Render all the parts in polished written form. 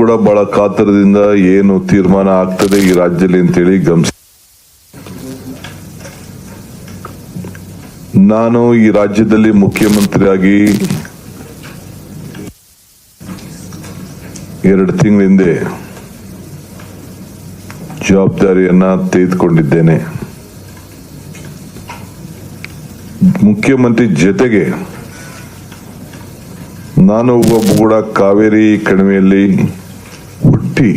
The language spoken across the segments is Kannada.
ಕೂಡ ಬಹಳ ಕಾತರದಿಂದ ಏನು ತೀರ್ಮಾನ ಆಗ್ತದೆ ಈ ರಾಜ್ಯದಲ್ಲಿ ಅಂತೇಳಿ ಗಮನಿಸಿ. ನಾನು ಈ ರಾಜ್ಯದಲ್ಲಿ ಮುಖ್ಯಮಂತ್ರಿಯಾಗಿ 2 ತಿಂಗಳ ಹಿಂದೆ ಜವಾಬ್ದಾರಿಯನ್ನ ತೆಗೆದುಕೊಂಡಿದ್ದೇನೆ. ಮುಖ್ಯಮಂತ್ರಿ ಜೊತೆಗೆ ನಾನು ಒಬ್ಬ ಕೂಡ ಕಾವೇರಿ ಕಣಿವೆಯಲ್ಲಿ ಹುಟ್ಟಿ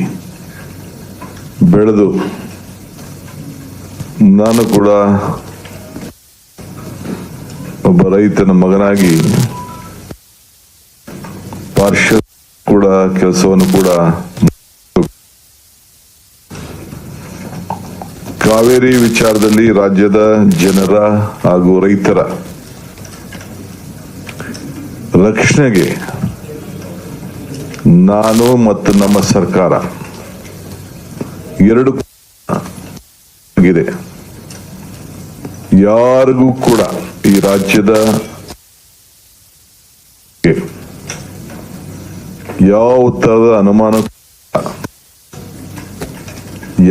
ಬೆಳೆದು ನಾನು ಕೂಡ ಒಬ್ಬ ರೈತನ ಮಗನಾಗಿ ಪಾರ್ಷಲ್ ಕೂಡ ಕೆಲಸವನ್ನು ಕೂಡ ಕಾವೇರಿ ವಿಚಾರದಲ್ಲಿ ರಾಜ್ಯದ ಜನರ ಹಾಗೂ ರೈತರ ರಕ್ಷಣೆಗೆ ನಾನು ಮತ್ತು ನಮ್ಮ ಸರ್ಕಾರ ಎರಡು ಆಗಿದೆ. ಯಾರಿಗೂ ಕೂಡ ಈ ರಾಜ್ಯದ ಯಾವ ತರದ ಅನುಮಾನ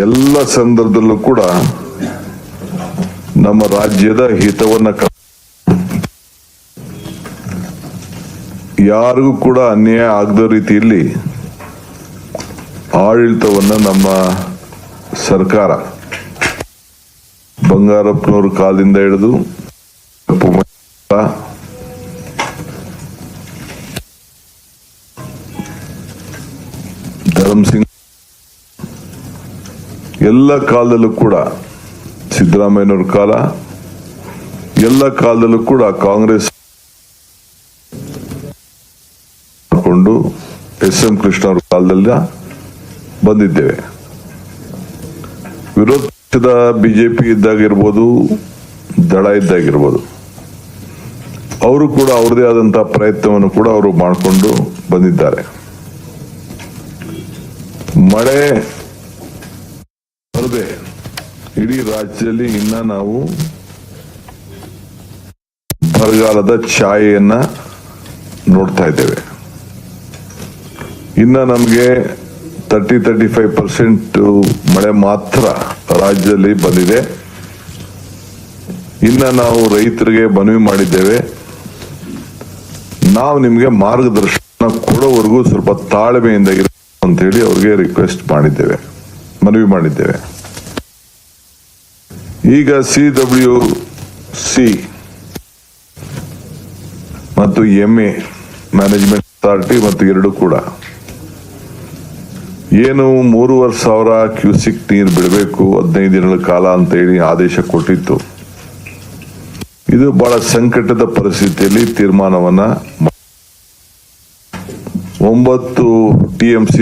ಎಲ್ಲ ಸಂದರ್ಭದಲ್ಲೂ ಕೂಡ ನಮ್ಮ ರಾಜ್ಯದ ಹಿತವನ್ನ ಯಾರಿಗೂ ಕೂಡ ಅನ್ಯಾಯ ಆಗದ ರೀತಿಯಲ್ಲಿ ಆಡಳಿತವನ್ನ ನಮ್ಮ ಸರ್ಕಾರ ಬಂಗಾರಪ್ಪನವ್ರ ಕಾಲದಿಂದ ಹಿಡಿದು ಧರ್ಮಸಿಂಗ್ ಎಲ್ಲ ಕಾಲದಲ್ಲೂ ಕೂಡ ಸಿದ್ದರಾಮಯ್ಯನವ್ರ ಕಾಲ ಎಲ್ಲ ಕಾಲದಲ್ಲೂ ಕೂಡ ಕಾಂಗ್ರೆಸ್ ಕೊಂಡು ಎಸ್.ಎಂ. ಕೃಷ್ಣ ಅವ್ರ ಕಾಲದಲ್ಲಿ ಬಂದಿದ್ದೇವೆ. ವಿರೋಧ ಪಕ್ಷದ ಬಿಜೆಪಿ ಇದ್ದಾಗಿರ್ಬೋದು, ದಳ ಇದ್ದಾಗಿರ್ಬೋದು, ಅವರು ಕೂಡ ಅವ್ರದೇ ಆದಂತಹ ಪ್ರಯತ್ನವನ್ನು ಕೂಡ ಅವರು ಮಾಡಿಕೊಂಡು ಬಂದಿದ್ದಾರೆ. ಮಳೆ ಬರದೆ ಇಡೀ ರಾಜ್ಯದಲ್ಲಿ ಇನ್ನ ನಾವು ಬರಗಾಲದ ಛಾಯೆಯನ್ನ ನೋಡ್ತಾ ಇದ್ದೇವೆ. ಇನ್ನ ನಮಗೆ 30-35% ಮಳೆ ಮಾತ್ರ ರಾಜ್ಯದಲ್ಲಿ ಬಂದಿದೆ. ಇನ್ನ ನಾವು ರೈತರಿಗೆ ಮನವಿ ಮಾಡಿದ್ದೇವೆ, ನಾವು ನಿಮಗೆ ಮಾರ್ಗದರ್ಶನ ಕೊಡೋವರೆಗೂ ಸ್ವಲ್ಪ ತಾಳ್ಮೆಯಿಂದ ಇರಬೇಕು ಅಂತ ಹೇಳಿ ಅವ್ರಿಗೆ ರಿಕ್ವೆಸ್ಟ್ ಮಾಡಿದ್ದೇವೆ, ಮನವಿ ಮಾಡಿದ್ದೇವೆ. ಈಗ CWC ಮತ್ತು MA ಮ್ಯಾನೇಜ್ಮೆಂಟ್ ಅಥಾರಿಟಿ ಮತ್ತು ಎರಡು ಕೂಡ ಏನು 3,500 ಕ್ಯೂಸಿಕ್ ನೀರು ಬಿಡಬೇಕು 15 ದಿನಗಳ ಕಾಲ ಅಂತ ಹೇಳಿ ಆದೇಶ ಕೊಟ್ಟಿತ್ತು. ಇದು ಬಹಳ ಸಂಕಟದ ಪರಿಸ್ಥಿತಿಯಲ್ಲಿ ತೀರ್ಮಾನವನ್ನ 9 TMC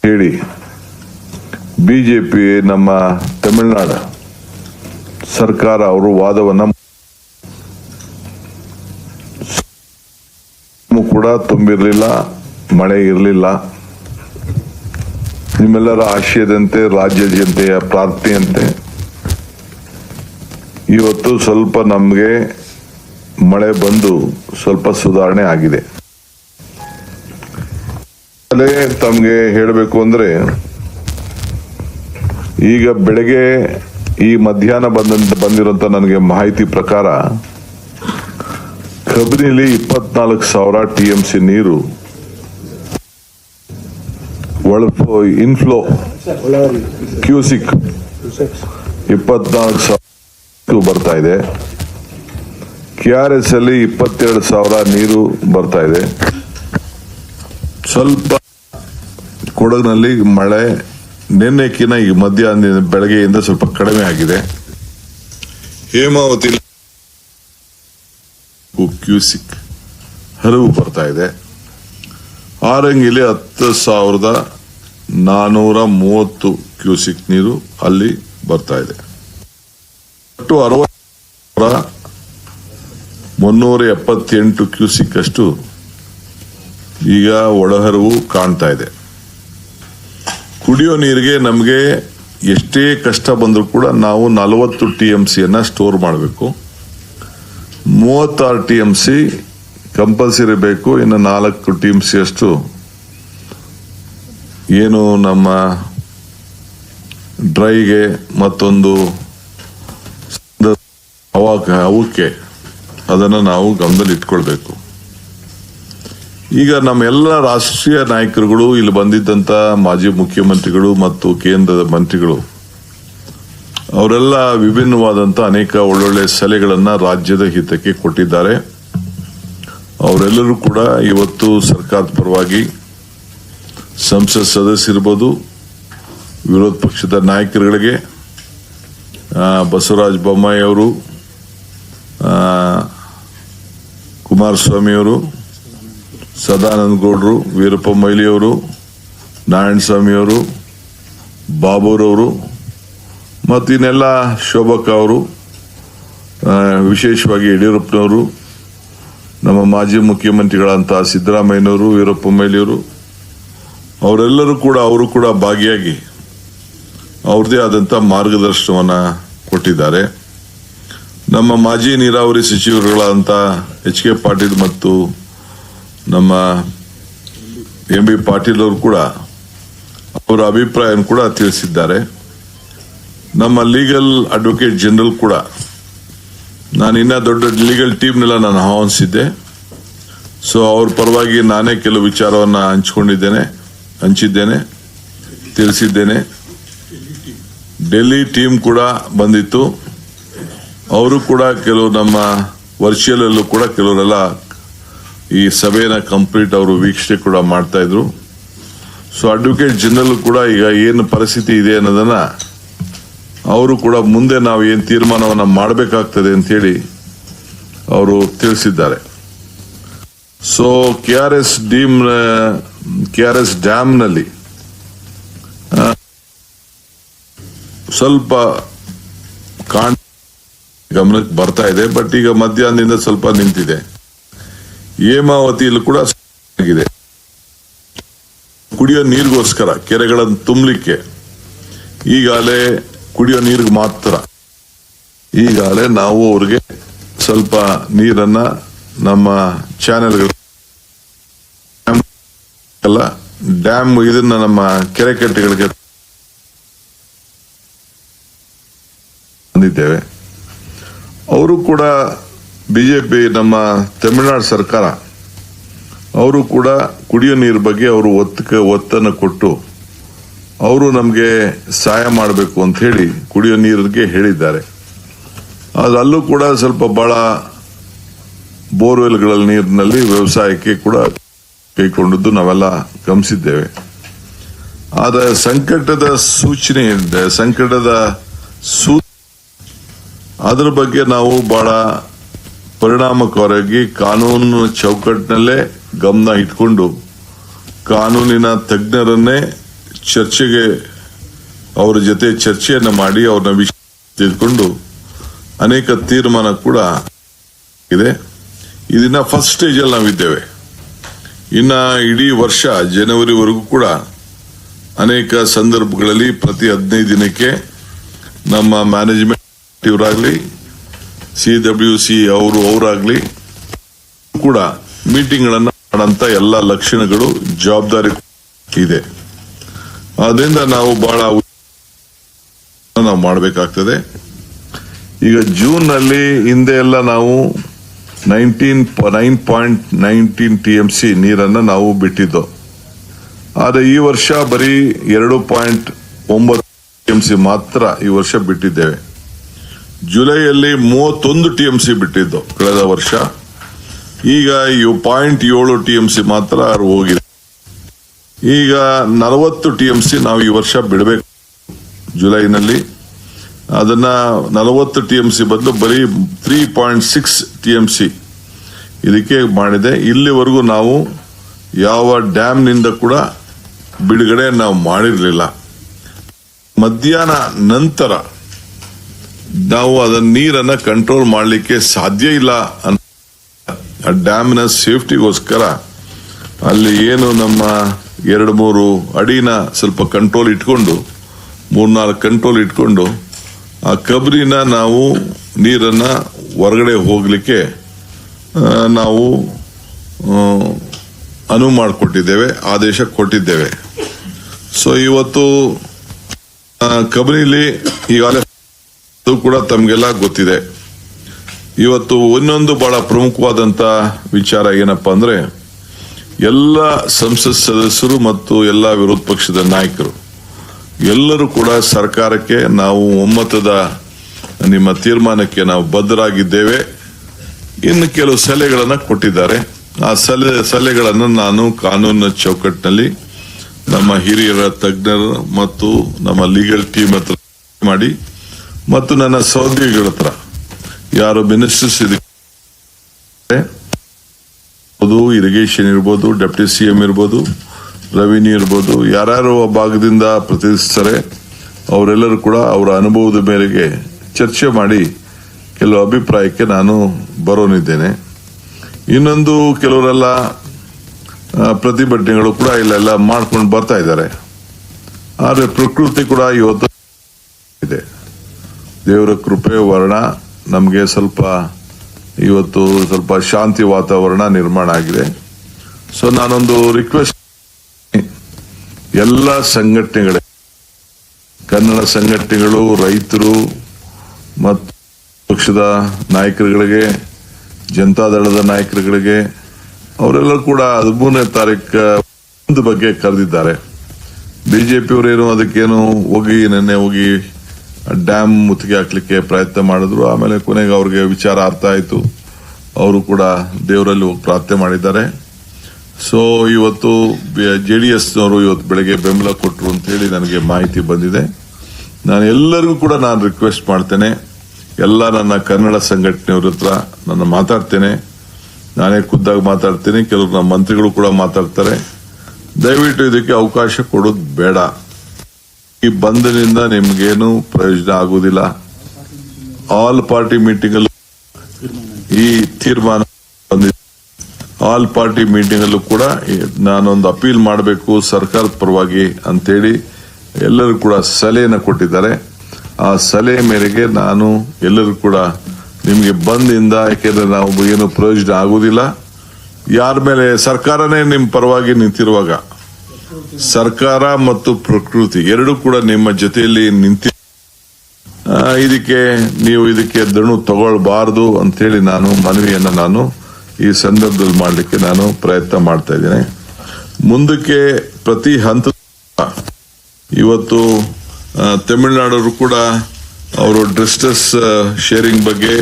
ಹೇಳಿ ಬಿಜೆಪಿ ನಮ್ಮ ತಮಿಳುನಾಡು ಸರ್ಕಾರ ಅವರು ವಾದವನ್ನ ಕೂಡ ತುಂಬಿರಲಿಲ್ಲ, ಮಳೆ ಇರಲಿಲ್ಲ. ನಿಮ್ಮೆಲ್ಲರ ಆಶಯದಂತೆ ರಾಜ್ಯ ಜನತೆಯ ಪ್ರಾರ್ಥನೆಯಂತೆ ಇವತ್ತು ಸ್ವಲ್ಪ ನಮಗೆ ಮಳೆ ಬಂದು ಸ್ವಲ್ಪ ಸುಧಾರಣೆ ಆಗಿದೆ. ತಮಗೆ ಹೇಳಬೇಕು ಅಂದ್ರೆ ಈಗ ಬೆಳಗ್ಗೆ ಈ ಮಧ್ಯಾಹ್ನ ಬಂದಿರುವಂತ ನನಗೆ ಮಾಹಿತಿ ಪ್ರಕಾರ ಕಬಿನಿಲಿ 24,000 TMC ನೀರು ಇನ್ಫ್ಲೋ ಕ್ಯೂಸಿಕ್ 24,000 ಬರ್ತಾ ಇದೆ. KRS ಅಲ್ಲಿ 22,000 ನೀರು ಬರ್ತಾ ಇದೆ. ಸ್ವಲ್ಪ ಕೊಡಗಿನಲ್ಲಿ ಮಳೆ ನಿನ್ನೆಕಿನ ಈ ಮಧ್ಯಾಹ್ನ ಬೆಳಗ್ಗೆಯಿಂದ ಸ್ವಲ್ಪ ಕಡಿಮೆ ಆಗಿದೆ. ಹೇಮಾವತಿ ಕ್ಯೂಸಿಕ್ ಹರಿವು ಬರ್ತಾ ಇದೆ. ಆರಂಗಿಲಿ 10,430 ಕ್ಯೂಸಿಕ್ ನೀರು ಅಲ್ಲಿ ಬರ್ತಾ ಇದೆ. ಒಟ್ಟು 60,378 ಕ್ಯೂಸಿಕ್ ಅಷ್ಟು ಈಗ ಒಳಹರಿವು ಕಾಣ್ತಾ ಇದೆ. ಕುಡಿಯೋ ನೀರಿಗೆ ನಮಗೆ ಎಷ್ಟೇ ಕಷ್ಟ ಬಂದರೂ ಕೂಡ ನಾವು 40 TMC ಸ್ಟೋರ್ ಮಾಡಬೇಕು. 36 TMC ಕಂಪಲ್ಸರಿ ಬೇಕು. ಇನ್ನು 4 TMC ಅಷ್ಟು ಏನು ನಮ್ಮ ಡ್ರೈಗೆ ಮತ್ತೊಂದು ಅವಕ್ಕೆ ಅದನ್ನು ನಾವು ಗಮನದಲ್ಲಿ ಇಟ್ಕೊಳ್ಬೇಕು. ಈಗ ನಮ್ಮೆಲ್ಲ ರಾಷ್ಟ್ರೀಯ ನಾಯಕರುಗಳು, ಇಲ್ಲಿ ಬಂದಿದ್ದಂತ ಮಾಜಿ ಮುಖ್ಯಮಂತ್ರಿಗಳು ಮತ್ತು ಕೇಂದ್ರದ ಮಂತ್ರಿಗಳು, ಅವರೆಲ್ಲ ವಿಭಿನ್ನವಾದಂತ ಅನೇಕ ಒಳ್ಳೊಳ್ಳೆ ಸಲಹೆಗಳನ್ನ ರಾಜ್ಯದ ಹಿತಕ್ಕೆ ಕೊಟ್ಟಿದ್ದಾರೆ. ಅವರೆಲ್ಲರೂ ಕೂಡ ಇವತ್ತು ಸರ್ಕಾರದ ಪರವಾಗಿ ಸಂಸತ್ ಸದಸ್ಯರಿರ್ಬೋದು, ವಿರೋಧ ಪಕ್ಷದ ನಾಯಕರುಗಳಿಗೆ ಬಸವರಾಜ ಬೊಮ್ಮಾಯಿ ಅವರು, ಕುಮಾರಸ್ವಾಮಿ ಅವರು, ಸದಾನಂದ ಗೌಡರು, ವೀರಪ್ಪ ಮೊಯ್ಲಿ ಅವರು, ನಾರಾಯಣಸ್ವಾಮಿ ಅವರು, ಬಾಬುರವರು ಮತ್ತು ಇನ್ನೆಲ್ಲ ಶೋಭಕ್ಕ ಅವರು, ವಿಶೇಷವಾಗಿ ಯಡಿಯೂರಪ್ಪನವರು, ನಮ್ಮ ಮಾಜಿ ಮುಖ್ಯಮಂತ್ರಿಗಳಂತ ಸಿದ್ದರಾಮಯ್ಯನವರು, ವೀರಪ್ಪ ಮೊಯ್ಲಿಯವರು, ಅವರೆಲ್ಲರೂ ಕೂಡ ಅವರು ಕೂಡ ಭಾಗಿಯಾಗಿ ಅವ್ರದೇ ಆದಂತ ಮಾರ್ಗದರ್ಶನವನ್ನ ಕೊಟ್ಟಿದ್ದಾರೆ. ನಮ್ಮ ಮಾಜಿ ನೀರಾವರಿ ಸಚಿವರುಗಳಂತ ಎಚ್.ಕೆ. ಪಾಟೀಲ್ ಮತ್ತು ನಮ್ಮ ಎಂ.ಬಿ. ಪಾಟೀಲ್ ಅವರು ಕೂಡ ಅವರ ಅಭಿಪ್ರಾಯ ಕೂಡ ತಿಳಿಸಿದ್ದಾರೆ. ನಮ್ಮ ಲೀಗಲ್ ಅಡ್ವೊಕೇಟ್ ಜನರಲ್ ಕೂಡ, ನಾನು ಇನ್ನ ದೊಡ್ಡ ಲೀಗಲ್ ಟೀಮ್ನೆಲ್ಲ ನಾನು ಆಹ್ವಾನಿಸಿದ್ದೆ. ಸೊ ಅವ್ರ ಪರವಾಗಿ ನಾನೇ ಕೆಲವು ವಿಚಾರವನ್ನ ಹಂಚಿದ್ದೇನೆ, ತಿಳಿಸಿದ್ದೇನೆ. ಡೆಲ್ಲಿ ಟೀಮ್ ಕೂಡ ಬಂದಿತ್ತು. ಅವರು ಕೂಡ ಕೆಲವು ನಮ್ಮ ವರ್ಚುವಲ್ ಅಲ್ಲೂ ಕೂಡ ಕೆಲವರೆಲ್ಲ ಈ ಸಭೆಯನ್ನ ಕಂಪ್ಲೀಟ್ ಅವರು ವೀಕ್ಷಣೆ ಕೂಡ ಮಾಡ್ತಾ ಇದ್ರು. ಸೊ ಅಡ್ವೊಕೇಟ್ ಜನರಲ್ ಕೂಡ ಈಗ ಏನು ಪರಿಸ್ಥಿತಿ ಇದೆ ಅನ್ನೋದನ್ನ ಅವರು ಕೂಡ ಮುಂದೆ ನಾವು ಏನು ತೀರ್ಮಾನವನ್ನ ಮಾಡಬೇಕಾಗ್ತದೆ ಅಂತ ಹೇಳಿ ಅವರು ತಿಳಿಸಿದ್ದಾರೆ. ಸೊ ಕೆಆರ್ಎಸ್ ಡ್ಯಾಮ್ನಲ್ಲಿ ಸ್ವಲ್ಪ ಗಮನಕ್ಕೆ ಬರ್ತಾ ಇದೆ, ಬಟ್ ಈಗ ಮಧ್ಯಾಹ್ನದಿಂದ ಸ್ವಲ್ಪ ನಿಂತಿದೆ. ಹೇಮಾವತಿಯಲ್ಲೂ ಕೂಡ ಆಗಿದೆ. ಕುಡಿಯೋ ನೀರಿಗೋಸ್ಕರ ಕೆರೆಗಳನ್ನು ತುಂಬಲಿಕ್ಕೆ ಈಗಾಗಲೇ ಕುಡಿಯೋ ನೀರಿಗೆ ಮಾತ್ರ ಈಗಾಗಲೇ ನಾವು ಅವ್ರಿಗೆ ಸ್ವಲ್ಪ ನೀರನ್ನ ನಮ್ಮ ಚಾನೆಲ್ಗಳು ಡ್ಯಾಮ್ ಇದನ್ನ ನಮ್ಮ ಕೆರೆ ಕಟ್ಟೆಗಳಿಗೆ ಬಂದಿದ್ದೇವೆ. ಅವರು ಕೂಡ ಬಿಜೆಪಿ ನಮ್ಮ ತಮಿಳುನಾಡು ಸರ್ಕಾರ ಅವರು ಕೂಡ ಕುಡಿಯೋ ನೀರು ಬಗ್ಗೆ ಅವರು ಒತ್ತನ್ನು ಕೊಟ್ಟು ಅವರು ನಮಗೆ ಸಹಾಯ ಮಾಡಬೇಕು ಅಂತ ಹೇಳಿ ಕುಡಿಯೋ ನೀರಿಗೆ ಹೇಳಿದ್ದಾರೆ. ಅಲ್ಲೂ ಕೂಡ ಸ್ವಲ್ಪ ಬಹಳ ಬೋರ್ವೆಲ್ಗಳ ನೀರಿನಲ್ಲಿ ವ್ಯವಸಾಯಕ್ಕೆ ಕೂಡ ಕೈಗೊಂಡದ್ದು ನಾವೆಲ್ಲ ಗಮನಿಸಿದ್ದೇವೆ. ಆದರೆ ಸಂಕಟದ ಸೂಚನೆ ಇದೆ, ಅದರ ಬಗ್ಗೆ ನಾವು ಬಹಳ ಪರಿಣಾಮಕಾರಿಯಾಗಿ ಕಾನೂನು ಚೌಕಟ್ಟಿನಲ್ಲೇ ಗಮನ ಇಟ್ಕೊಂಡು ಕಾನೂನಿನ ತಜ್ಞರನ್ನೇ ಅವರ ಜೊತೆ ಚರ್ಚೆಯನ್ನ ಮಾಡಿ ಅವ್ರನ್ನ ವಿಷಯ ತಿಳ್ಕೊಂಡು ಅನೇಕ ತೀರ್ಮಾನ ಕೂಡ ಇದೆ. ಇದನ್ನ ಫಸ್ಟ್ ಸ್ಟೇಜ್ ಅಲ್ಲಿ ನಾವಿದ್ದೇವೆ. ಇನ್ನ ಇಡೀ ವರ್ಷ ಜನವರಿವರೆಗೂ ಕೂಡ ಅನೇಕ ಸಂದರ್ಭಗಳಲ್ಲಿ ಪ್ರತಿ 15 ದಿನಕ್ಕೆ ನಮ್ಮ ಮ್ಯಾನೇಜ್ಮೆಂಟ್ ಇವರಾಗ್ಲಿ CWC ಅವರಾಗ್ಲಿ ಕೂಡ ಮೀಟಿಂಗ್ ಗಳನ್ನ ಮಾಡಂತ ಎಲ್ಲ ಲಕ್ಷಣಗಳು ಜವಾಬ್ದಾರಿ ಇದೆ. ಅದರಿಂದ ನಾವು ಬಹಳ ನಾವು ಮಾಡಬೇಕಾಗ್ತದೆ. ಈಗ ಜೂನ್ ನಲ್ಲಿ ಹಿಂದೆ ಎಲ್ಲ ನಾವು 9.19 TMC ನೀರನ್ನ ನಾವು ಬಿಟ್ಟಿದ್ದು. ಆದ್ರೆ ಈ ವರ್ಷ ಬರೀ 2.9 TMC ಮಾತ್ರ ಈ ವರ್ಷ ಬಿಟ್ಟಿದ್ದೇವೆ. ಜುಲೈಯಲ್ಲಿ 31 TMC ಬಿಟ್ಟಿದ್ದು ಕಳೆದ ವರ್ಷ. ಈಗ 0.7 TMC ಮಾತ್ರ ಹೋಗಿದೆ. ಈಗ 40 TMC ನಾವು ಈ ವರ್ಷ ಬಿಡಬೇಕು ಜುಲೈನಲ್ಲಿ. ಅದನ್ನ 40 TMC ಬದಲು ಬರೀ 3.6 TMC ಇದಕ್ಕೆ ಮಾಡಿದೆ. ಇಲ್ಲಿವರೆಗೂ ನಾವು ಯಾವ ಡ್ಯಾಮ್ನಿಂದ ಕೂಡ ಬಿಡುಗಡೆ ನಾವು ಮಾಡಿರಲಿಲ್ಲ. ಮಧ್ಯಾಹ್ನ ನಂತರ ನಾವು ಅದನ್ನ ನೀರನ್ನ ಕಂಟ್ರೋಲ್ ಮಾಡಲಿಕ್ಕೆ ಸಾಧ್ಯ ಇಲ್ಲ. ಡ್ಯಾಮ್ನ ಸೇಫ್ಟಿಗೋಸ್ಕರ ಅಲ್ಲಿ ಏನು ನಮ್ಮ 2-3 ಅಡಿನ ಸ್ವಲ್ಪ ಕಂಟ್ರೋಲ್ ಇಟ್ಕೊಂಡು 3-4 ಕಂಟ್ರೋಲ್ ಇಟ್ಕೊಂಡು ಆ ಕಬ್ರಿನ ನಾವು ನೀರನ್ನ ಹೊರಗಡೆ ಹೋಗ್ಲಿಕ್ಕೆ ನಾವು ಅನುವು ಮಾಡಿಕೊಟ್ಟಿದ್ದೇವೆ, ಆದೇಶ ಕೊಟ್ಟಿದ್ದೇವೆ. ಸೊ ಇವತ್ತು ಕಬಿನಿಲಿ ಈಗಾಗಲೇ ಕೂಡ ತಮಗೆಲ್ಲ ಗೊತ್ತಿದೆ. ಇವತ್ತು ಇನ್ನೊಂದು ಬಹಳ ಪ್ರಮುಖವಾದಂತ ವಿಚಾರ ಏನಪ್ಪಾ ಅಂದ್ರೆ, ಎಲ್ಲ ಸಂಸತ್ ಸದಸ್ಯರು ಮತ್ತು ಎಲ್ಲ ವಿರೋಧ ಪಕ್ಷದ ನಾಯಕರು ಎಲ್ಲರೂ ಕೂಡ ಸರ್ಕಾರಕ್ಕೆ ನಾವು ಒಮ್ಮತದ ನಿಮ್ಮ ತೀರ್ಮಾನಕ್ಕೆ ನಾವು ಬದ್ಧರಾಗಿದ್ದೇವೆ. ಇನ್ನು ಕೆಲವು ಸಲಹೆಗಳನ್ನ ಕೊಟ್ಟಿದ್ದಾರೆ. ಆ ಸಲಹೆಗಳನ್ನು ನಾನು ಕಾನೂನಿನ ಚೌಕಟ್ಟಿನಲ್ಲಿ ನಮ್ಮ ಹಿರಿಯರ ತಜ್ಞರು ಮತ್ತು ನಮ್ಮ ಲೀಗಲ್ ಟೀಮ್ ಹತ್ರ ಮಾಡಿ ಮತ್ತು ನನ್ನ ಸಹೋದ್ಯೋಗಿಗಳ ಹತ್ರ ಯಾರು ಮಿನಿಸ್ಟರ್ಸ್ ಇರಿಗೇಷನ್ ಇರ್ಬೋದು, ಡೆಪ್ಟಿ ಸಿಎಂ ಇರ್ಬೋದು, ರೆವಿನ್ಯೂ ಇರ್ಬೋದು, ಯಾರ್ಯಾರು ಆ ಭಾಗದಿಂದ ಪ್ರತಿನಿಧಿಸ್ತಾರೆ ಅವರೆಲ್ಲರೂ ಕೂಡ ಅವರ ಅನುಭವದ ಮೇರೆಗೆ ಚರ್ಚೆ ಮಾಡಿ ಕೆಲವು ಅಭಿಪ್ರಾಯಕ್ಕೆ ನಾನು ಬರೋನಿದ್ದೇನೆ. ಇನ್ನೊಂದು ಕೆಲವರೆಲ್ಲ ಪ್ರತಿಭಟನೆಗಳು ಕೂಡ ಇಲ್ಲೆಲ್ಲ ಮಾಡ್ಕೊಂಡು ಬರ್ತಾ ಇದ್ದಾರೆ. ಆದ್ರೆ ಪ್ರಕೃತಿ ಕೂಡ ಇವತ್ತು ಇದೆ. ದೇವರ ಕೃಪೆ ವರ್ಣ ನಮಗೆ ಇವತ್ತು ಸ್ವಲ್ಪ ಶಾಂತಿ ವಾತಾವರಣ ನಿರ್ಮಾಣ ಆಗಿದೆ. ಸೊ ನಾನೊಂದು ರಿಕ್ವೆಸ್ಟ್, ಎಲ್ಲ ಸಂಘಟನೆಗಳೇ, ಕನ್ನಡ ಸಂಘಟನೆಗಳು, ರೈತರು ಮತ್ತು ಪಕ್ಷದ ನಾಯಕರುಗಳಿಗೆ, ಜನತಾದಳದ ನಾಯಕರುಗಳಿಗೆ, ಅವರೆಲ್ಲರೂ ಕೂಡ 13ನೇ ತಾರೀಕು ಬಗ್ಗೆ ಕರೆದಿದ್ದಾರೆ. ಬಿಜೆಪಿಯವರೇನು ಅದಕ್ಕೇನು ನೆನ್ನೆ ಹೋಗಿ ಡ್ಯಾಮ್ ಮುತ್ತಿಗೆ ಹಾಕ್ಲಿಕ್ಕೆ ಪ್ರಯತ್ನ ಮಾಡಿದ್ರು. ಆಮೇಲೆ ಕೊನೆಗೆ ಅವ್ರಿಗೆ ವಿಚಾರ ಅರ್ಥ ಆಯ್ತು. ಅವರು ಕೂಡ ದೇವರಲ್ಲಿ ಹೋಗಿ ಪ್ರಾರ್ಥನೆ ಮಾಡಿದ್ದಾರೆ. ಸೊ ಇವತ್ತು JDSನವರು ಇವತ್ತು ಬೆಳಗ್ಗೆ ಬೆಂಬಲ ಕೊಟ್ಟರು ಅಂತ ಹೇಳಿ ನನಗೆ ಮಾಹಿತಿ ಬಂದಿದೆ. ನಾನು ಎಲ್ಲರಿಗೂ ಕೂಡ ರಿಕ್ವೆಸ್ಟ್ ಮಾಡ್ತೇನೆ, ಎಲ್ಲ ನನ್ನ ಕನ್ನಡ ಸಂಘಟನೆಯವ್ರ ಹತ್ರ ನಾನು ಮಾತಾಡ್ತೇನೆ. ನಾನೇ ಖುದ್ದಾಗಿ ಮಾತಾಡ್ತೇನೆ, ಕೆಲವರು ನಮ್ಮ ಮಂತ್ರಿಗಳು ಕೂಡ ಮಾತಾಡ್ತಾರೆ. ದಯವಿಟ್ಟು ಇದಕ್ಕೆ ಅವಕಾಶ ಕೊಡೋದು ಬೇಡ. ಈ ಬಂಧನಿಂದ ನಿಮ್ಗೇನು ಪ್ರಯೋಜನ ಆಗುವುದಿಲ್ಲ. ಆಲ್ ಪಾರ್ಟಿ ಮೀಟಿಂಗ್ ಅಲ್ಲೂ ಈ ತೀರ್ಮಾನ ಬಂದಿದೆ. ಆಲ್ ಪಾರ್ಟಿ ಮೀಟಿಂಗ್ ಅಲ್ಲೂ ಕೂಡ ನಾನೊಂದು ಅಪೀಲ್ ಮಾಡಬೇಕು ಸರ್ಕಾರದ ಪರವಾಗಿ ಅಂತೇಳಿ ಎಲ್ಲರೂ ಕೂಡ ಸಲಹೆಯನ್ನು ಕೊಟ್ಟಿದ್ದಾರೆ. ಆ ಸಲಹೆ ಮೇರೆಗೆ ನಾನು ಎಲ್ಲರೂ ಕೂಡ ನಿಮಗೆ ಬಂದಿಂದ, ಯಾಕೆಂದ್ರೆ ನಾವು ಏನು ಪ್ರಯೋಜನ ಆಗುವುದಿಲ್ಲ. ಯಾರ ಮೇಲೆ ಸರ್ಕಾರನೇ ನಿಮ್ಮ ಪರವಾಗಿ ನಿಂತಿರುವಾಗ, ಸರ್ಕಾರ ಮತ್ತು ಪ್ರಕೃತಿ ಎರಡೂ ಕೂಡ ನಿಮ್ಮ ಜೊತೆಯಲ್ಲಿ ನಿಂತಿ, ಇದಕ್ಕೆ ದಣು ತಗೊಳ್ಬಾರದು ಅಂತೇಳಿ ನಾನು ಮನವಿಯನ್ನ ನಾನು ಈ ಸಂದರ್ಭದಲ್ಲಿ ಮಾಡಲಿಕ್ಕೆ ನಾನು ಪ್ರಯತ್ನ ಮಾಡ್ತಾ ಇದ್ದೇನೆ. ಮುಂದಕ್ಕೆ ಪ್ರತಿ ಹಂತ ಇವತ್ತು ತಮಿಳುನಾಡವರು ಕೂಡ ಅವರು ಡಿಸ್ಟ್ರೆಸ್ ಶೇರಿಂಗ್ ಬಗ್ಗೆ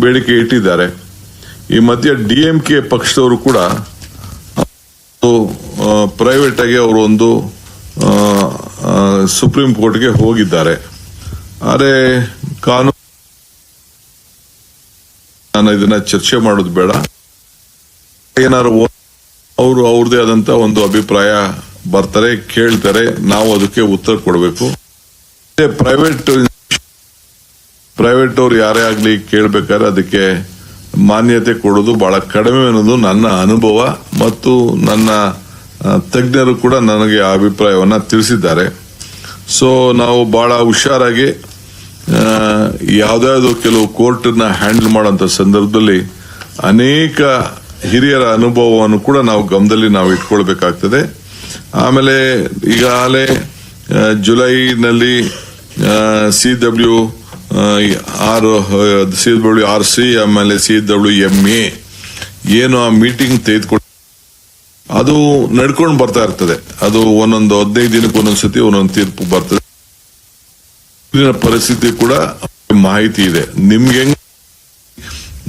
ಬೇಡಿಕೆ ಇಟ್ಟಿದ್ದಾರೆ. ಈ ಮಧ್ಯೆ DMK ಪಕ್ಷದವರು ಕೂಡ ಪ್ರೈವೇಟ್ ಆಗಿ ಅವರು ಒಂದು ಸುಪ್ರೀಂ ಕೋರ್ಟ್ಗೆ ಹೋಗಿದ್ದಾರೆ. ಆದರೆ ಕಾನೂನು ನಾನು ಇದನ್ನ ಚರ್ಚೆ ಮಾಡೋದು ಬೇಡ. ಏನಾದ್ರು ಅವರು ಅವ್ರದೇ ಆದಂತ ಒಂದು ಅಭಿಪ್ರಾಯ ಬರ್ತಾರೆ, ಕೇಳ್ತಾರೆ, ನಾವು ಅದಕ್ಕೆ ಉತ್ತರ ಕೊಡಬೇಕು. ಪ್ರೈವೇಟ್ ಅವ್ರು ಯಾರೇ ಆಗ್ಲಿ ಕೇಳ್ಬೇಕಾದ್ರೆ ಅದಕ್ಕೆ ಮಾನ್ಯತೆ ಕೊಡೋದು ಬಹಳ ಕಡಿಮೆ ಅನ್ನೋದು ನನ್ನ ಅನುಭವ ಮತ್ತು ನನ್ನ ತಜ್ಞರು ಕೂಡ ನನಗೆ ಆ ಅಭಿಪ್ರಾಯವನ್ನ ತಿಳಿಸಿದ್ದಾರೆ. ಸೊ ನಾವು ಬಹಳ ಹುಷಾರಾಗಿ ಯಾವ್ದಾದ್ರು ಕೆಲವು ಕೋರ್ಟ್ನ ಹ್ಯಾಂಡಲ್ ಮಾಡುವಂತ ಸಂದರ್ಭದಲ್ಲಿ ಅನೇಕ ಹಿರಿಯರ ಅನುಭವವನ್ನು ಕೂಡ ನಾವು ಗಮನದಲ್ಲಿ ನಾವು ಇಟ್ಕೊಳ್ಬೇಕಾಗ್ತದೆ. ಆಮೇಲೆ ಈಗಾಗಲೇ ಜುಲೈನಲ್ಲಿ CWRC ಆಮೇಲೆ CWMA ಏನು ಆ ಮೀಟಿಂಗ್ ತೆಗೆದುಕೊಂಡು ಅದು ನಡ್ಕೊಂಡು ಬರ್ತಾ ಇರ್ತದೆ. ಅದು ಒಂದೊಂದು 15 ದಿನಕ್ಕೆ ಒಂದೊಂದ್ಸತಿ ಒಂದೊಂದು ತೀರ್ಪು ಬರ್ತದೆ. ಪರಿಸ್ಥಿತಿ ಕೂಡ ಮಾಹಿತಿ ಇದೆ ನಿಮ್ಗೆ,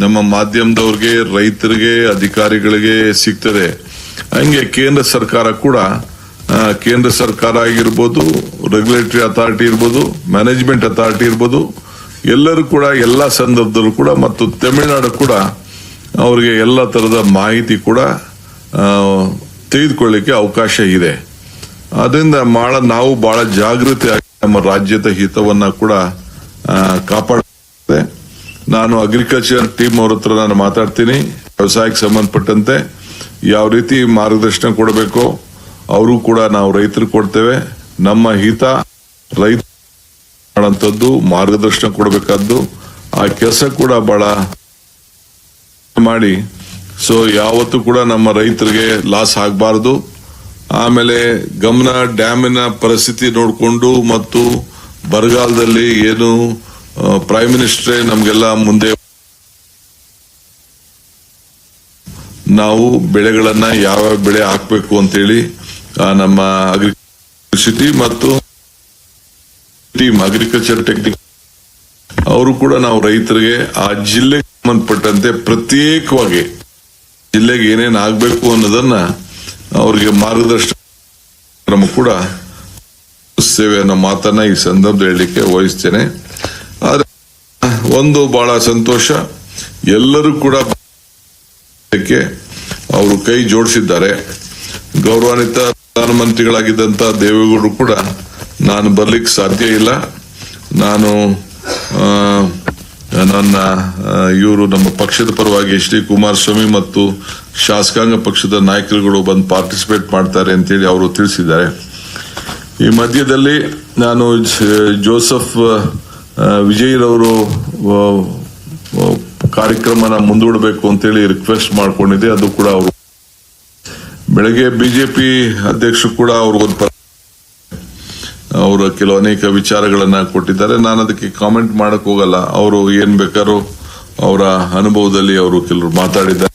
ನಮ್ಮ ಮಾಧ್ಯಮದವ್ರಿಗೆ, ರೈತರಿಗೆ, ಅಧಿಕಾರಿಗಳಿಗೆ ಸಿಗ್ತದೆ. ಹಂಗೆ ಕೇಂದ್ರ ಸರ್ಕಾರ ಕೂಡ, ಕೇಂದ್ರ ಸರ್ಕಾರ ಆಗಿರ್ಬೋದು, ರೆಗ್ಯುಲೇಟರಿ ಅಥಾರಿಟಿ ಇರ್ಬೋದು, ಮ್ಯಾನೇಜ್ಮೆಂಟ್ ಅಥಾರಿಟಿ ಇರ್ಬೋದು, ಎಲ್ಲರೂ ಕೂಡ ಎಲ್ಲ ಸಂದರ್ಭದಲ್ಲೂ ಕೂಡ ಮತ್ತು ತಮಿಳುನಾಡು ಕೂಡ ಅವರಿಗೆ ಎಲ್ಲ ತರದ ಮಾಹಿತಿ ಕೂಡ ತೆಗೆದುಕೊಳ್ಳಿಕ್ಕೆ ಅವಕಾಶ ಇದೆ. ಅದರಿಂದ ನಾವು ಬಹಳ ಜಾಗೃತಿಯಾಗಿ ನಮ್ಮ ರಾಜ್ಯದ ಹಿತವನ್ನ ಕೂಡ ಕಾಪಾಡುತ್ತೆ. ನಾನು ಅಗ್ರಿಕಲ್ಚರ್ ಟೀಮ್ ಅವ್ರ ಹತ್ರ ನಾನು ಮಾತಾಡ್ತೀನಿ. ವ್ಯವಸಾಯಕ್ಕೆ ಸಂಬಂಧಪಟ್ಟಂತೆ ಯಾವ ರೀತಿ ಮಾರ್ಗದರ್ಶನ ಕೊಡಬೇಕು ಅವರು ಕೂಡ ನಾವು ರೈತರಿಗೆ ಕೊಡ್ತೇವೆ. ನಮ್ಮ ಹಿತ ರೈತ ಮಾಡಂತದ್ದು ಮಾರ್ಗದರ್ಶನ ಕೊಡಬೇಕಾದ್ದು ಆ ಕೆಲಸ ಕೂಡ ಬಹಳ ಮಾಡಿ. ಸೊ ಯಾವತ್ತೂ ಕೂಡ ನಮ್ಮ ರೈತರಿಗೆ ಲಾಸ್ ಆಗಬಾರದು ಆಮೇಲೆ ಗಮನ ಡ್ಯಾಮಿನ ಪರಿಸ್ಥಿತಿ ನೋಡಿಕೊಂಡು ಮತ್ತು ಬರಗಾಲದಲ್ಲಿ ಏನು ಪ್ರೈಮ್ ಮಿನಿಸ್ಟ್ರೇ ನಮ್ಗೆಲ್ಲ ಮುಂದೆ ನಾವು ಬೆಳೆಗಳನ್ನ ಯಾವ ಬೆಳೆ ಹಾಕ್ಬೇಕು ಅಂತೇಳಿ ನಮ್ಮ ಅಗ್ರಿಕಲ್ಚರ್ ಮತ್ತು ಟೀಮ್ ಅಗ್ರಿಕಲ್ಚರ್ ಟೆಕ್ನಿಕ್ ಅವರು ಕೂಡ ನಾವು ರೈತರಿಗೆ ಆ ಜಿಲ್ಲೆಗೆ ಸಂಬಂಧಪಟ್ಟಂತೆ ಪ್ರತ್ಯೇಕವಾಗಿ ಜಿಲ್ಲೆಗೆ ಏನೇನು ಆಗ್ಬೇಕು ಅನ್ನೋದನ್ನ ಅವರಿಗೆ ಮಾರ್ಗದರ್ಶನ ಕೂಡ ಸೇವೆ ಅನ್ನೋ ಮಾತನ್ನ ಈ ಸಂದರ್ಭದಲ್ಲಿ ಹೇಳಲಿಕ್ಕೆ ವಹಿಸ್ತೇನೆ. ಆದ್ರೆ ಒಂದು ಬಹಳ ಸಂತೋಷ, ಎಲ್ಲರೂ ಕೂಡ ಅವರು ಕೈ ಜೋಡಿಸಿದ್ದಾರೆ. ಗೌರವಾನ್ವಿತ ಪ್ರಧಾನಮಂತ್ರಿಗಳಾಗಿದ್ದಂತ ದೇವೇಗೌಡರು ಕೂಡ ನಾನು ಬರ್ಲಿಕ್ಕೆ ಸಾಧ್ಯ ಇಲ್ಲ, ನಾನು ನನ್ನ ಇವರು ನಮ್ಮ ಪಕ್ಷದ ಪರವಾಗಿ ಎಚ್ ಡಿ ಕುಮಾರಸ್ವಾಮಿ ಮತ್ತು ಶಾಸಕಾಂಗ ಪಕ್ಷದ ನಾಯಕರುಗಳು ಬಂದು ಪಾರ್ಟಿಸಿಪೇಟ್ ಮಾಡ್ತಾರೆ ಅಂತೇಳಿ ಅವರು ತಿಳಿಸಿದ್ದಾರೆ. ಈ ಮಧ್ಯದಲ್ಲಿ ನಾನು ಜೋಸೆಫ್ ವಿಜಯ್ರವರು ಕಾರ್ಯಕ್ರಮನ ಮುಂದೂಡಬೇಕು ಅಂತೇಳಿ ರಿಕ್ವೆಸ್ಟ್ ಮಾಡ್ಕೊಂಡಿದ್ದೆ. ಅದು ಕೂಡ ಅವರು ಬೆಳಗ್ಗೆ ಬಿಜೆಪಿ ಅಧ್ಯಕ್ಷರು ಕೂಡ ಅವರು ಅನೇಕ ವಿಚಾರಗಳನ್ನ ಕೊಟ್ಟಿದ್ದಾರೆ. ನಾನು ಅದಕ್ಕೆ ಕಾಮೆಂಟ್ ಮಾಡಕ್ ಹೋಗಲ್ಲ. ಅವರು ಏನ್ ಬೇಕಾದ್ರೂ ಅವರ ಅನುಭವದಲ್ಲಿ ಅವರು ಕೆಲವರು ಮಾತಾಡಿದ್ದಾರೆ.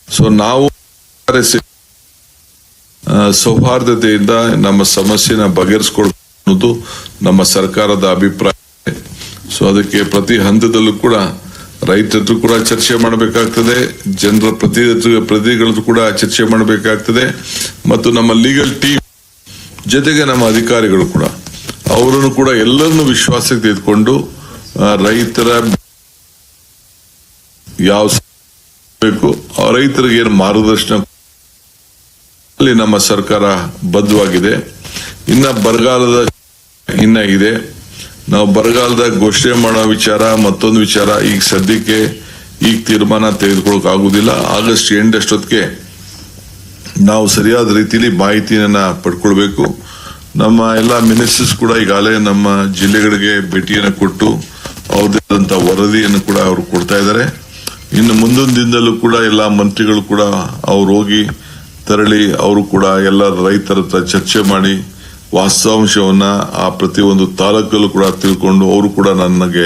ಸೊ ನಾವು ಸೌಹಾರ್ದತೆಯಿಂದ ನಮ್ಮ ಸಮಸ್ಯೆನ ಬಗೆಹರಿಸಿಕೊಳ್ಳೋದು ನಮ್ಮ ಸರ್ಕಾರದ ಅಭಿಪ್ರಾಯ. ಸೊ ಅದಕ್ಕೆ ಪ್ರತಿ ಹಂತದಲ್ಲೂ ಕೂಡ ರೈತರು ಕೂಡ ಚರ್ಚೆ ಮಾಡಬೇಕಾಗ್ತದೆ, ಜನರ ಪ್ರತಿನಿಧಿಗಳು ಕೂಡ ಚರ್ಚೆ ಮಾಡಬೇಕಾಗ್ತದೆ, ಮತ್ತು ನಮ್ಮ ಲೀಗಲ್ ಟೀಮ್ ಜೊತೆಗೆ ನಮ್ಮ ಅಧಿಕಾರಿಗಳು ಕೂಡ ಅವರನ್ನು ಕೂಡ ಎಲ್ಲರನ್ನು ವಿಶ್ವಾಸಕ್ಕೆ ತೆಗೆದುಕೊಂಡು ರೈತರ ಯಾವ ಬೇಕು ರೈತರಿಗೆ ಏನು ಮಾರ್ಗದರ್ಶನ ಅಲ್ಲಿ ನಮ್ಮ ಸರ್ಕಾರ ಬದ್ಧವಾಗಿದೆ. ಇನ್ನ ಬರಗಾಲದ ಇನ್ನ ಇದೆ. ನಾವು ಬರಗಾಲದ ಘೋಷಣೆ ಮಾಡೋ ವಿಚಾರ ಮತ್ತೊಂದು ವಿಚಾರ ಈಗ ಸದ್ಯಕ್ಕೆ ಈಗ ತೀರ್ಮಾನ ತೆಗೆದುಕೊಳ್ಳಕ್ ಆಗುದಿಲ್ಲ. ಆಗಸ್ಟ್ ಎಂಡ್ ಅಷ್ಟೊತ್ತಿಗೆ ನಾವು ಸರಿಯಾದ ರೀತಿಯಲ್ಲಿ ಮಾಹಿತಿಯನ್ನ ಪಡ್ಕೊಳ್ಬೇಕು. ನಮ್ಮ ಎಲ್ಲ ಮಿನಿಸ್ಟರ್ಸ್ ಕೂಡ ಈಗಾಗಲೇ ನಮ್ಮ ಜಿಲ್ಲೆಗಳಿಗೆ ಭೇಟಿಯನ್ನು ಕೊಟ್ಟು ಅವ್ರದಂತ ವರದಿಯನ್ನು ಕೂಡ ಅವರು ಕೊಡ್ತಾ ಇದ್ದಾರೆ. ಇನ್ನು ಮುಂದೊಂದು ದಿನದಲ್ಲೂ ಕೂಡ ಎಲ್ಲ ಮಂತ್ರಿಗಳು ಕೂಡ ಅವ್ರು ಹೋಗಿ ತೆರಳಿ ಅವರು ಕೂಡ ಎಲ್ಲ ರೈತರ ಹತ್ರ ಚರ್ಚೆ ಮಾಡಿ ವಾಸ್ತವಾಂಶವನ್ನ ಆ ಪ್ರತಿಯೊಂದು ತಾಲೂಕಲ್ಲೂ ಕೂಡ ತಿಳ್ಕೊಂಡು ಅವರು ಕೂಡ ನನಗೆ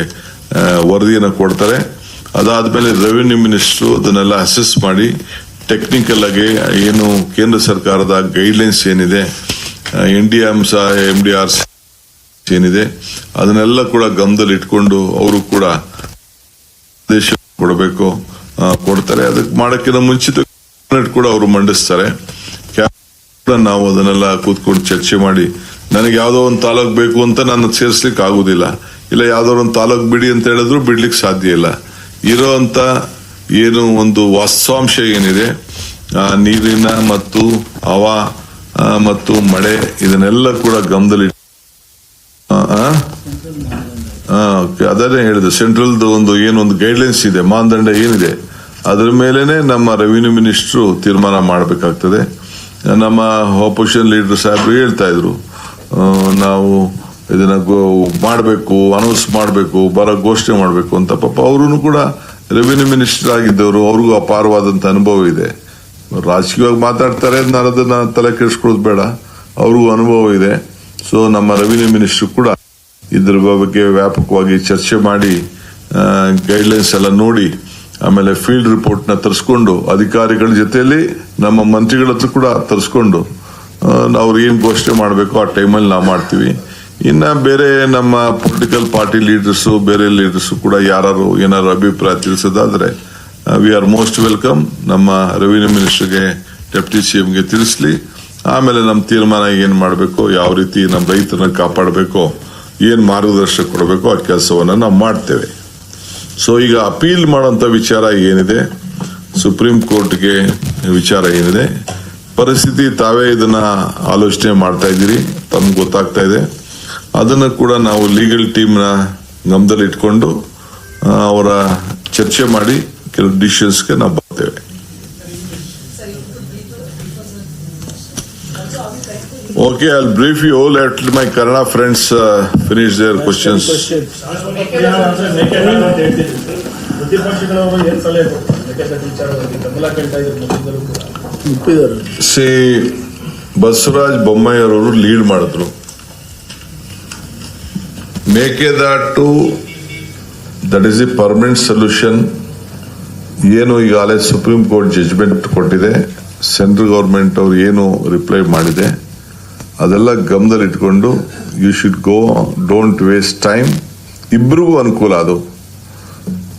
ವರದಿಯನ್ನು ಕೊಡ್ತಾರೆ. ಅದಾದ್ಮೇಲೆ ರೆವಿನ್ಯೂ ಮಿನಿಸ್ಟ್ರು ಅದನ್ನೆಲ್ಲ ಅಸೆಸ್ ಮಾಡಿ ಟೆಕ್ನಿಕಲ್ ಆಗಿ ಏನು ಕೇಂದ್ರ ಸರ್ಕಾರದ ಗೈಡ್ಲೈನ್ಸ್ ಏನಿದೆ, MDR ಏನಿದೆ ಅದನ್ನೆಲ್ಲ ಕೂಡ ಗಮನದಲ್ಲಿ ಇಟ್ಕೊಂಡು ಅವರು ಕೂಡ ಆದೇಶ ಕೊಡಬೇಕು, ಕೊಡ್ತಾರೆ. ಅದಕ್ಕೆ ಮಾಡಕ್ಕಿಂತ ಮುಂಚಿತ ಕೂಡ ಅವರು ಮಂಡಿಸ್ತಾರೆ. ನಾವು ಅದನ್ನೆಲ್ಲ ಕೂತ್ಕೊಂಡು ಚರ್ಚೆ ಮಾಡಿ ನನಗೆ ಯಾವ್ದೋ ಒಂದು ತಾಲೂಕ್ ಬೇಕು ಅಂತ ನಾನು ಸೇರಿಸ್ಲಿಕ್ಕೆ ಆಗುದಿಲ್ಲ, ಇಲ್ಲ ಯಾವ್ದೋ ಒಂದು ತಾಲೂಕ್ ಬಿಡಿ ಅಂತ ಹೇಳಿದ್ರು ಬಿಡ್ಲಿಕ್ಕೆ ಸಾಧ್ಯ ಇಲ್ಲ. ಇರೋ ಅಂತ ಏನು ಒಂದು ವಾಸ್ತವಾಂಶ ಏನಿದೆ, ನೀರಿನ ಮತ್ತು ಹವಾ ಮತ್ತು ಮಳೆ ಇದನ್ನೆಲ್ಲ ಕೂಡ ಗಮನದಲ್ಲಿ ಅದನ್ನೇ ಹೇಳಿದೆ. ಸೆಂಟ್ರಲ್ದು ಒಂದು ಏನೊಂದು ಗೈಡ್ಲೈನ್ಸ್ ಇದೆ, ಮಾನದಂಡ ಏನಿದೆ ಅದರ ಮೇಲೆನೆ ನಮ್ಮ ರೆವಿನ್ಯೂ ಮಿನಿಸ್ಟ್ರು ತೀರ್ಮಾನ ಮಾಡಬೇಕಾಗ್ತದೆ. ನಮ್ಮ ಆಪೋಸಿಷನ್ ಲೀಡರ್ ಸಾಹೇಬ್ರು ಹೇಳ್ತಾ ಇದ್ರು, ನಾವು ಇದನ್ನ ಮಾಡಬೇಕು, ಅನೌನ್ಸ್ ಮಾಡಬೇಕು, ಘೋಷಣೆ ಮಾಡಬೇಕು ಅಂತ. ಪಾಪ ಅವರು ಕೂಡ ರೆವಿನ್ಯೂ ಮಿನಿಸ್ಟರ್ ಆಗಿದ್ದವರು, ಅವ್ರಿಗೂ ಅಪಾರವಾದಂತ ಅನುಭವ ಇದೆ. ರಾಜಕೀಯವಾಗಿ ಮಾತಾಡ್ತಾರೆ, ನಾನು ಅದನ್ನ ತಲೆ ಕೆಡಿಸ್ಕೊಳ್ಳೋದು ಬೇಡ, ಅವ್ರಿಗೂ ಅನುಭವ ಇದೆ. ಸೊ ನಮ್ಮ ರೆವಿನ್ಯೂ ಮಿನಿಸ್ಟರ್ ಕೂಡ ಇದ್ರ ಬಗ್ಗೆ ವ್ಯಾಪಕವಾಗಿ ಚರ್ಚೆ ಮಾಡಿ ಗೈಡ್ಲೈನ್ಸ್ ಎಲ್ಲ ನೋಡಿ ಆಮೇಲೆ ಫೀಲ್ಡ್ ರಿಪೋರ್ಟ್ ನ ತರಿಸ್ಕೊಂಡು ಅಧಿಕಾರಿಗಳ ಜೊತೆಯಲ್ಲಿ ನಮ್ಮ ಮಂತ್ರಿಗಳ ಹತ್ರ ಕೂಡ ತರಿಸ್ಕೊಂಡು ಅವ್ರು ಏನ್ ಘೋಷಣೆ ಮಾಡಬೇಕು ಆ ಟೈಮಲ್ಲಿ ನಾವು ಮಾಡ್ತೀವಿ. ಇನ್ನ ಬೇರೆ ನಮ್ಮ ಪೊಲಿಟಿಕಲ್ ಪಾರ್ಟಿ ಲೀಡರ್ಸ್, ಬೇರೆ ಲೀಡರ್ಸ್ ಕೂಡ ಯಾರು ಏನಾದ್ರು ಅಭಿಪ್ರಾಯ ತಿಳಿಸೋದಾದ್ರೆ ವಿ ಆರ್ ಮೋಸ್ಟ್ ವೆಲ್ಕಮ್. ನಮ್ಮ ರೆವಿನ್ಯೂ ಮಿನಿಸ್ಟರ್ಗೆ, ಡೆಪ್ಟಿ ಸಿಎಂಗೆ ತಿಳಿಸ್ಲಿ. ಆಮೇಲೆ ನಮ್ಮ ತೀರ್ಮಾನ ಏನ್ ಮಾಡಬೇಕು, ಯಾವ ರೀತಿ ನಮ್ಮ ರೈತರನ್ನ ಕಾಪಾಡಬೇಕು, ಏನ್ ಮಾರ್ಗದರ್ಶನ ಕೊಡಬೇಕು ಆ ಕೆಲಸವನ್ನ ನಾವು ಮಾಡ್ತೇವೆ. ಸೊ ಈಗ ಅಪೀಲ್ ಮಾಡುವಂತ ವಿಚಾರ ಏನಿದೆ, ಸುಪ್ರೀಂ ಕೋರ್ಟ್ಗೆ ವಿಚಾರ ಏನಿದೆ, ಪರಿಸ್ಥಿತಿ ತಾವೇ ಇದನ್ನ ಆಲೋಚನೆ ಮಾಡ್ತಾ ಇದ್ದೀರಿ, ತಮ್ಗೆ ಗೊತ್ತಾಗ್ತಾ ಇದೆ. ಅದನ್ನು ಕೂಡ ನಾವು ಲೀಗಲ್ ಟೀಮ್ ನ ಗಮನದಲ್ಲಿ ಇಟ್ಕೊಂಡು ಅವರ ಚರ್ಚೆ ಮಾಡಿ ಕೆಲವು ಡಿಸಿಷನ್ಸ್ಗೆ ನಾವು ಬರ್ತೇವೆ. Okay, I'll brief you. Let my Kannada friends finish their questions. See, Basavaraj ಬೊಮ್ಮಾಯಿಯವರು ಲೀಡ್ ಮಾಡಿದ್ರು. Mekedatu that is a permanent solution. ಏನು ಈಗಾಗಲೇ ಸುಪ್ರೀಂ ಕೋರ್ಟ್ ಜಡ್ಜ್ಮೆಂಟ್ ಕೊಟ್ಟಿದೆ, ಸೆಂಟ್ರಲ್ ಗವರ್ಮೆಂಟ್ ಅವ್ರು ಏನು ರಿಪ್ಲೈ ಮಾಡಿದೆ ಅದೆಲ್ಲ ಗಮನದಲ್ಲಿ ಇಟ್ಕೊಂಡು you should go, don't waste time. ಇಬ್ರಿಗೂ ಅನುಕೂಲ. ಅದು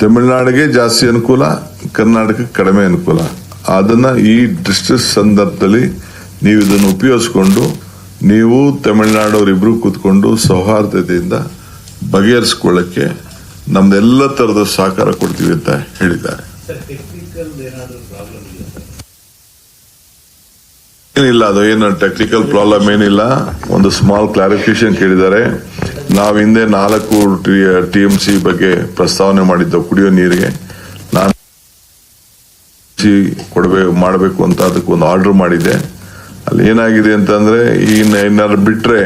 ತಮಿಳುನಾಡಿಗೆ ಜಾಸ್ತಿ ಅನುಕೂಲ, ಕರ್ನಾಟಕಕ್ಕೆ ಕಡಿಮೆ ಅನುಕೂಲ. ಅದನ್ನ ಈ ಡಿಸ್ಟ್ರಿಕ್ಟ್ ಸಂದರ್ಭದಲ್ಲಿ ನೀವು ಇದನ್ನು ಉಪಯೋಗಿಸ್ಕೊಂಡು ನೀವು ತಮಿಳುನಾಡವರಿಬ್ರು ಕೂತ್ಕೊಂಡು ಸೌಹಾರ್ದತೆಯಿಂದ ಬಗೆಹರಿಸಿಕೊಳ್ಳಕ್ಕೆ ನಮ್ದೆಲ್ಲ ತರದ ಸಹಕಾರ ಕೊಡ್ತೀವಿ ಅಂತ ಹೇಳಿದ್ದಾರೆ. ಏನಿಲ್ಲ, ಅದು ಏನು ಟೆಕ್ನಿಕಲ್ ಪ್ರಾಬ್ಲಮ್ ಏನಿಲ್ಲ. ಒಂದು ಸ್ಮಾಲ್ ಕ್ಲಾರಿಫಿಕೇಶನ್ ಕೇಳಿದ್ದಾರೆ. ನಾವು ಹಿಂದೆ 4 TMC ಬಗ್ಗೆ ಪ್ರಸ್ತಾವನೆ ಮಾಡಿದ್ದು ಕುಡಿಯೋ ನೀರಿಗೆ. ನಾನು ಮಾಡಬೇಕು ಅಂತ ಅದಕ್ಕೆ ಒಂದು ಆರ್ಡರ್ ಮಾಡಿದ್ದೆ. ಅಲ್ಲಿ ಏನಾಗಿದೆ ಅಂತಂದ್ರೆ ಏನಾದ್ರು ಬಿಟ್ರೆ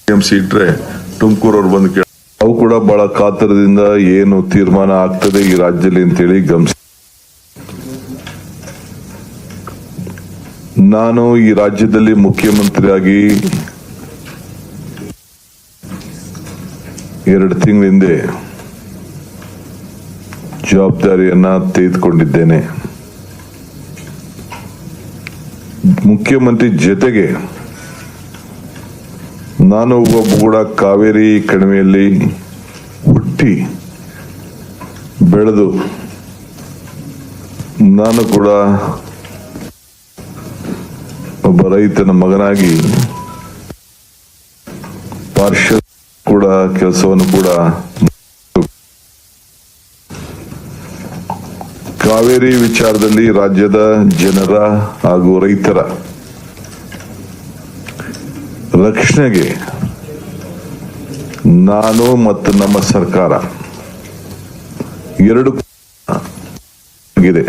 TMC ಇಟ್ರೆ ತುಮಕೂರವ್ರು ಬಂದು ಕೇಳ, ಅವು ಕೂಡ ಬಹಳ ಕಾತರದಿಂದ ಏನು ತೀರ್ಮಾನ ಆಗ್ತದೆ ಈ ರಾಜ್ಯದಲ್ಲಿ ಅಂತೇಳಿ ಗಮನಿಸಿ. ನಾನು ಈ ರಾಜ್ಯದಲ್ಲಿ ಮುಖ್ಯಮಂತ್ರಿಯಾಗಿ 2 ತಿಂಗಳ ಹಿಂದೆ ಜವಾಬ್ದಾರಿಯನ್ನ ತೆಗೆದುಕೊಂಡಿದ್ದೇನೆ. ಮುಖ್ಯಮಂತ್ರಿ ಜೊತೆಗೆ ನಾನು ಒಬ್ಬ ಕೂಡ ಕಾವೇರಿ ಕಣಿವೆಯಲ್ಲಿ ಹುಟ್ಟಿ ಬೆಳೆದು ನಾನು ಕೂಡ ಒಬ್ಬ ರೈತನ ಮಗನಾಗಿ ಪಾರ್ಷಲ್ ಕೂಡ ಕೆಲಸವನ್ನು ಕೂಡ ಕಾವೇರಿ ವಿಚಾರದಲ್ಲಿ ರಾಜ್ಯದ ಜನರ ಹಾಗೂ ರೈತರ ರಕ್ಷಣೆಗೆ ನಾನು ಮತ್ತು ನಮ್ಮ ಸರ್ಕಾರ ಎರಡು ಆಗಿದೆ.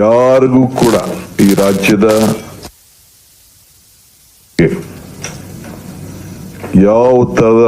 ಯಾರಿಗೂ ಕೂಡ ಈ ರಾಜ್ಯದ ಯಾವ ತರದ